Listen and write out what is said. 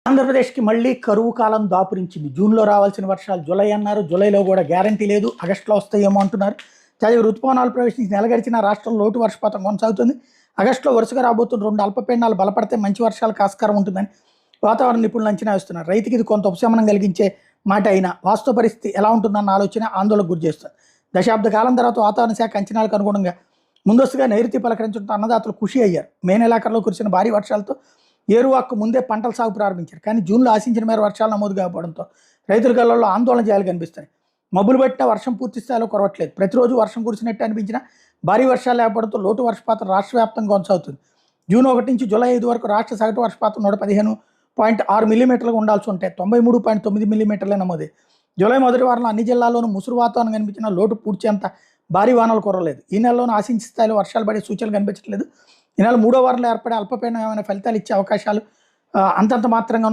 ఆంధ్రప్రదేశ్కి మళ్ళీ కరువు కాలం దాపురించింది. జూన్లో రావాల్సిన వర్షాలు జూలై అన్నారు. జూలైలో కూడా గ్యారంటీ లేదు. ఆగస్టులో వస్తాయేమో అంటున్నారు. తాజాగా రుతుపవనాలు ప్రవేశించి నెల గడిచిన రాష్ట్రంలో లోటు వర్షపాతం కొనసాగుతుంది. ఆగస్టులో వరుసగా రాబోతున్న 2 అల్పపీడనాలు బలపడితే మంచి వర్షాలకు ఆస్కారం ఉంటుందని వాతావరణ నిపుణులు అంచనా వేస్తున్నారు. రైతుకి ఇది కొంత ఉపశమనం కలిగించే మాట అయినా వాస్తవ పరిస్థితి ఎలా ఉంటుందన్న ఆలోచన ఆందోళనకు గురి చేస్తుంది. దశాబ్ద కాలం తర్వాత వాతావరణ శాఖ అంచనాలకు అనుగుణంగా ముందస్తుగా నైరుతి పలకరించడంతో అన్నదాతలు ఖుషి అయ్యారు. మే నెలాఖరులో కురిసిన భారీ వర్షాలతో ఏరువాక్కు ముందే పంటల సాగు ప్రారంభించారు. కానీ జూన్లో ఆశించిన మేర వర్షాలు నమోదు కాకపోవడంతో రైతుల కళ్ళల్లో ఆందోళన చేయాలి కనిపిస్తున్నాయి. మబ్బులు పట్టినా వర్షం పూర్తి స్థాయిలో కురవట్లేదు. ప్రతిరోజు వర్షం కురిసినట్టు అనిపించినా భారీ వర్షాలు లేకపోవడంతో లోటు వర్షపాతం రాష్ట్ర వ్యాప్తంగా కొనసాగుతుంది. జూన్ 1 నుంచి జూలై 5 వరకు రాష్ట్ర సగటు వర్షపాతం 115.6 మిల్లీమీటర్లుగా ఉండాల్సి ఉంటే 93.9 మిల్లీమీటర్లే నమోదే. జూలై మొదటి వారంలో అన్ని జిల్లాల్లోనూ ముసురు వాతావరణం కనిపించిన లోటు పూడ్చేంత భారీ వానలు కురవలేదు. ఈ నెలలోనూ ఆశించిన స్థాయిలో వర్షాలు పడే సూచనలు కనిపించట్లేదు. ఈ నెల 3వ వారంలో ఏర్పడే అల్పపీడనం ఏమైనా ఫలితాలు ఇచ్చే అవకాశాలు అంతంత మాత్రంగా